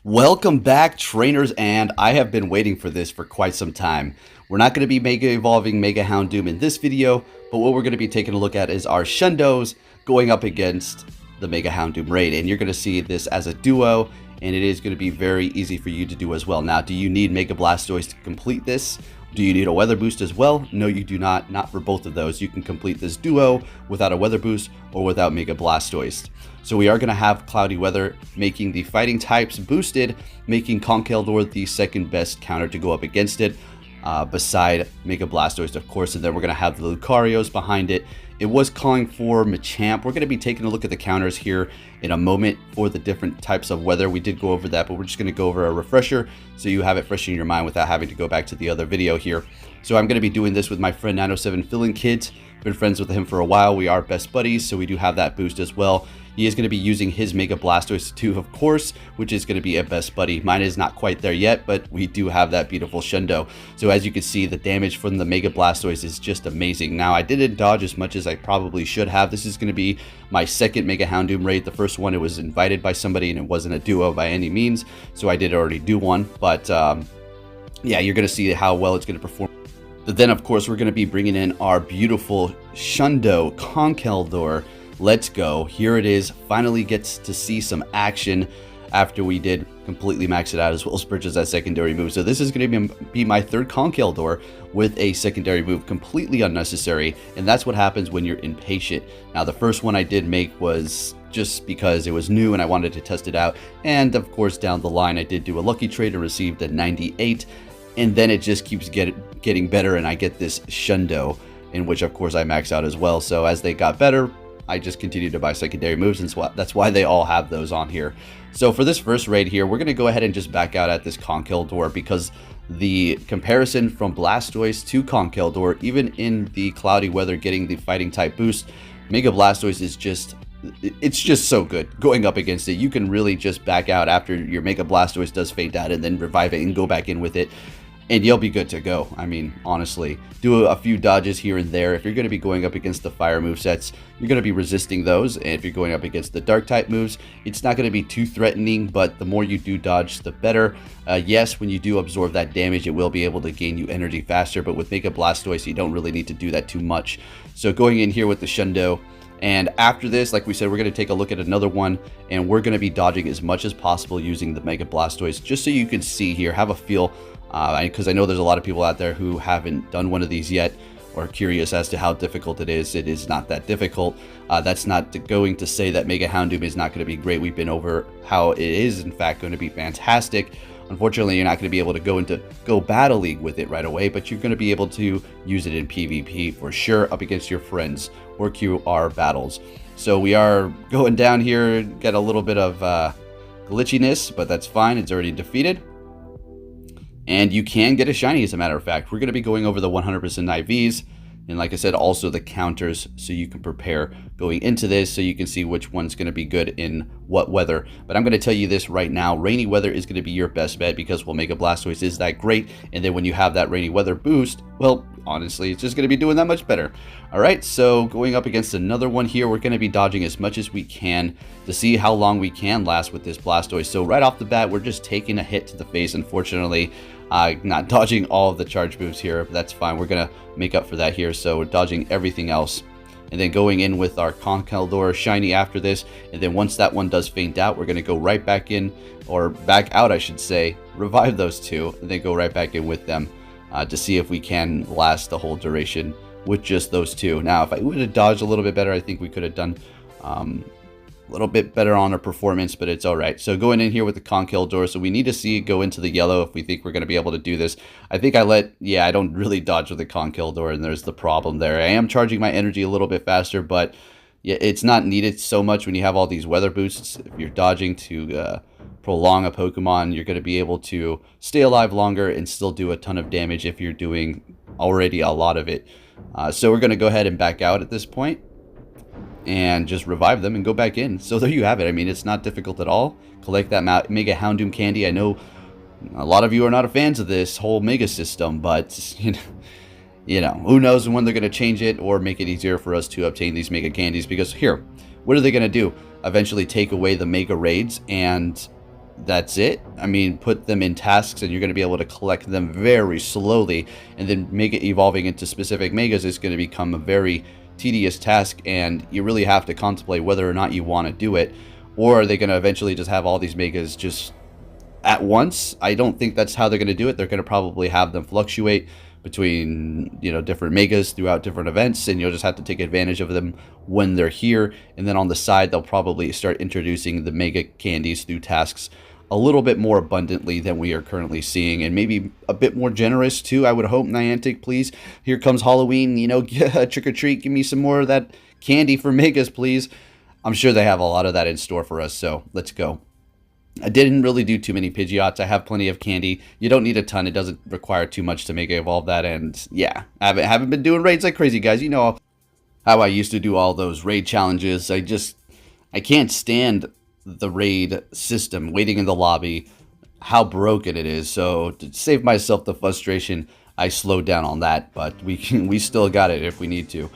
Welcome back, trainers, and I have been waiting for this for quite some time. We're not going to be Mega Evolving Mega Houndoom in this video, but what we're going to be taking a look at is our Shundos going up against the Mega Houndoom Raid, and you're going to see this as a duo, and it is going to be very easy for you to do as well. Now, do you need Mega Blastoise to complete this? Do you need a weather boost as well? No, you do not for both of those. You can complete this duo without a weather boost or without Mega Blastoise. So we are going to have cloudy weather, making the fighting types boosted, making Conkeldurr the second best counter to go up against it, beside Mega Blastoise, of course, and then we're going to have the Lucarios behind it. It was calling for Machamp. We're going to be taking a look at the counters here in a moment for the different types of weather. We did go over that, but we're just going to go over a refresher so you have it fresh in your mind without having to go back to the other video here. So I'm going to be doing this with my friend 907 Filling Kids. Been friends with him for a while. We are best buddies, so we do have that boost as well. He is going to be using his Mega Blastoise too, of course, which is going to be a best buddy. Mine is not quite there yet, but we do have that beautiful Shundo. So as you can see, the damage from the Mega Blastoise is just amazing. Now, I didn't dodge as much as I probably should have. This is going to be my second Mega Houndoom raid. The first one, it was invited by somebody, and it wasn't a duo by any means, so I did already do one. But yeah, you're going to see how well it's going to perform. But then, of course, we're going to be bringing in our beautiful Shundo Conkeldurr. Let's go. Here it is. Finally gets to see some action after we did completely max it out as well as purchase that secondary move. So this is going to be my third Conkeldurr with a secondary move, completely unnecessary, and that's what happens when you're impatient. Now, the first one I did make was just because it was new and I wanted to test it out, and of course down the line I did do a lucky trade and received a 98, and then it just keeps getting better, and I get this Shundo, in which of course I max out as well. So as they got better, I just continued to buy secondary moves, and that's why they all have those on here. So for this first raid here, we're going to go ahead and just back out at this Conkeldurr, because the comparison from Blastoise to Conkeldurr, even in the cloudy weather getting the fighting type boost, Mega Blastoise is it's just so good going up against it. You can really just back out after your Mega Blastoise does fade out and then revive it and go back in with it, and you'll be good to go. I mean, honestly, do a few dodges here and there. If you're going to be going up against the fire movesets, you're going to be resisting those. And if you're going up against the dark type moves, it's not going to be too threatening, but the more you do dodge, the better. Yes, when you do absorb that damage, it will be able to gain you energy faster, but with Mega Blastoise, you don't really need to do that too much. So going in here with the Shundo, and after this, like we said, we're going to take a look at another one, and we're going to be dodging as much as possible using the Mega Blastoise, just so you can see here, have a feel, because I know there's a lot of people out there who haven't done one of these yet or curious as to how difficult it is. It is not that difficult. That's not going to say that Mega Houndoom is not going to be great. We've been over how it is, in fact, going to be fantastic. Unfortunately, you're not going to be able to go Battle League with it right away, but you're going to be able to use it in PvP for sure up against your friends or QR battles. So we are going down here, get a little bit of glitchiness, but that's fine. It's already defeated. And you can get a shiny, as a matter of fact. We're going to be going over the 100% IVs, and like I said, also the counters, so you can prepare going into this, so you can see which one's going to be good in what weather. But I'm going to tell you this right now, rainy weather is going to be your best bet, because Mega Blastoise is that great, and then when you have that rainy weather boost, well, honestly, it's just going to be doing that much better. Alright, so going up against another one here, we're going to be dodging as much as we can to see how long we can last with this Blastoise. So right off the bat, we're just taking a hit to the face, unfortunately. Not dodging all of the charge moves here, but that's fine. We're going to make up for that here, so we're dodging everything else. And then going in with our Conkeldurr shiny after this, and then once that one does faint out, we're going to go right back in, or back out I should say, revive those two, and then go right back in with them to see if we can last the whole duration with just those two. Now, if I would have dodged a little bit better, I think we could have done a little bit better on our performance, but it's all right. So going in here with the Conkeldurr, so we need to see it go into the yellow if we think we're going to be able to do this. I think I don't really dodge with the Conkeldurr, and there's the problem there. I am charging my energy a little bit faster, but yeah, it's not needed so much when you have all these weather boosts. If you're dodging to prolong a Pokemon, you're going to be able to stay alive longer and still do a ton of damage if you're doing already a lot of it. So we're going to go ahead and back out at this point and just revive them and go back in. So there you have it. I mean, it's not difficult at all. Collect that Mega Houndoom candy. I know a lot of you are not fans of this whole Mega system, but you know, who knows when they're going to change it or make it easier for us to obtain these Mega candies. Because here, what are they going to do? Eventually take away the Mega raids and that's it. I mean, put them in tasks and you're going to be able to collect them very slowly, and then Mega evolving into specific Megas is going to become a very tedious task, and you really have to contemplate whether or not you want to do it. Or are they going to eventually just have all these Megas just at once? I don't think that's how they're going to do it. They're going to probably have them fluctuate between, you know, different Megas throughout different events, and you'll just have to take advantage of them when they're here. And then on the side, they'll probably start introducing the Mega candies through tasks a little bit more abundantly than we are currently seeing, and maybe a bit more generous too. I would hope. Niantic, please. Here comes Halloween, you know, trick or treat, give me some more of that candy for Megas, please. I'm sure they have a lot of that in store for us, so let's go. I didn't really do too many Pidgeots. I have plenty of candy. You don't need a ton. It doesn't require too much to Mega Evolve that, and yeah, I haven't been doing raids like crazy, guys. You know how I used to do all those raid challenges. I can't stand the raid system, waiting in the lobby, how broken it is. So to save myself the frustration, I slowed down on that, but we still got it if we need to.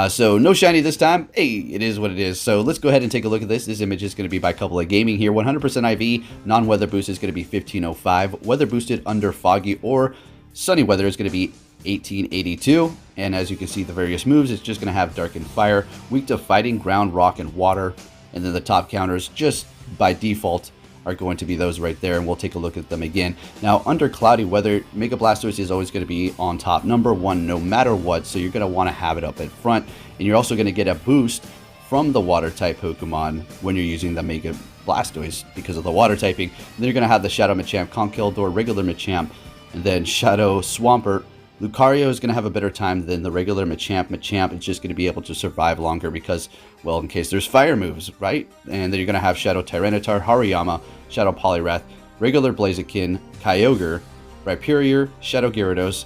So no shiny this time. Hey, it is what it is. So let's go ahead and take a look at this. This image is going to be by Couple of Gaming here. 100% IV, non-weather boost is going to be 1505. Weather boosted under foggy or sunny weather is going to be 1882. And as you can see, the various moves, it's just going to have Dark and Fire, weak to Fighting, Ground, Rock, and Water. And then the top counters, just by default, are going to be those right there, and we'll take a look at them again. Now, under cloudy weather, Mega Blastoise is always going to be on top, number one, no matter what, so you're going to want to have it up in front. And you're also going to get a boost from the water-type Pokemon when you're using the Mega Blastoise because of the water typing. And then you're going to have the Shadow Machamp, Conkeldurr, regular Machamp, and then Shadow Swampert. Lucario is going to have a better time than the regular Machamp. Machamp is just going to be able to survive longer because, well, in case there's fire moves, right? And then you're going to have Shadow Tyranitar, Hariyama, Shadow Poliwrath, regular Blaziken, Kyogre, Rhyperior, Shadow Gyarados,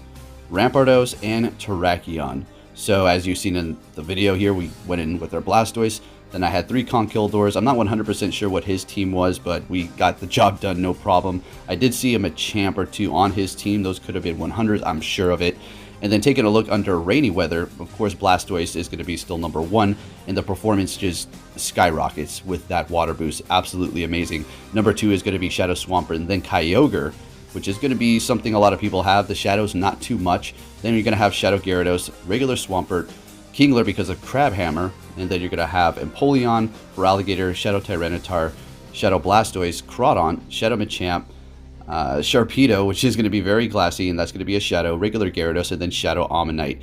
Rampardos, and Terrakion. So as you've seen in the video here, we went in with our Blastoise. Then I had 3 Conkeldurrs. I'm not 100% sure what his team was, but we got the job done, no problem. I did see a Machamp or 2 on his team. Those could have been 100s, I'm sure of it. And then taking a look under rainy weather, of course, Blastoise is going to be still number 1, and the performance just skyrockets with that water boost. Absolutely amazing. Number 2 is going to be Shadow Swampert, and then Kyogre, which is going to be something a lot of people have. The Shadows, not too much. Then you're going to have Shadow Gyarados, regular Swampert, Kingler because of Crabhammer, and then you're going to have Empoleon, Feraligatr, Shadow Tyranitar, Shadow Blastoise, Crawdon, Shadow Machamp, Sharpedo, which is going to be very glassy, and that's going to be a Shadow, regular Gyarados, and then Shadow Ammonite.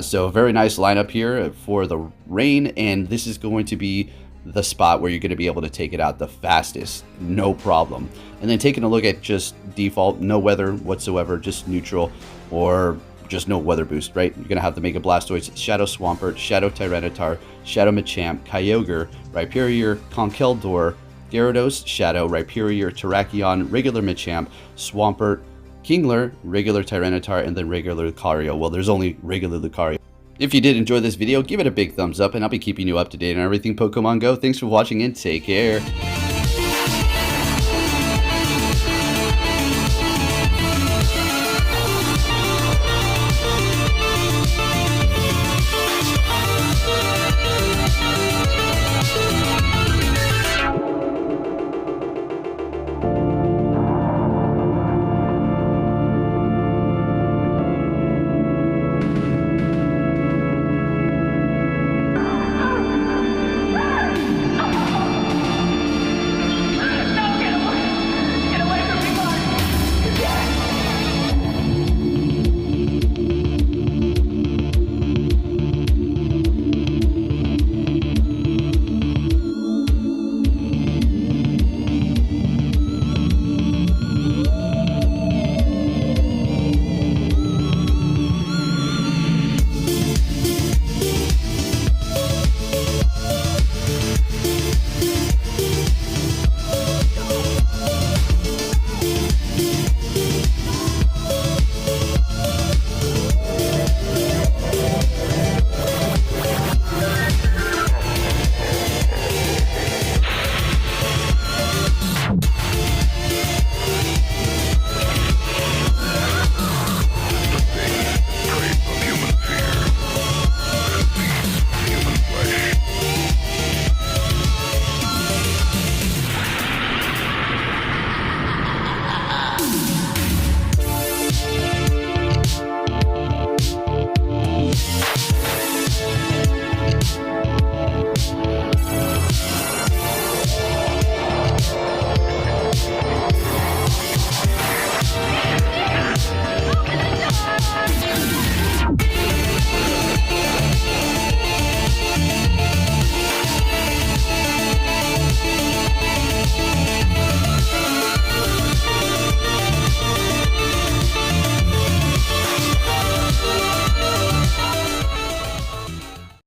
So a very nice lineup here for the rain, and this is going to be the spot where you're going to be able to take it out the fastest, no problem. And then taking a look at just default, no weather whatsoever, just neutral, or just no weather boost, right? You're going to have the Mega Blastoise, Shadow Swampert, Shadow Tyranitar, Shadow Machamp, Kyogre, Rhyperior, Conkeldurr, Gyarados, Shadow, Rhyperior, Terrakion, regular Machamp, Swampert, Kingler, regular Tyranitar, and then regular Lucario. Well, there's only regular Lucario. If you did enjoy this video, give it a big thumbs up, and I'll be keeping you up to date on everything Pokemon Go. Thanks for watching, and take care.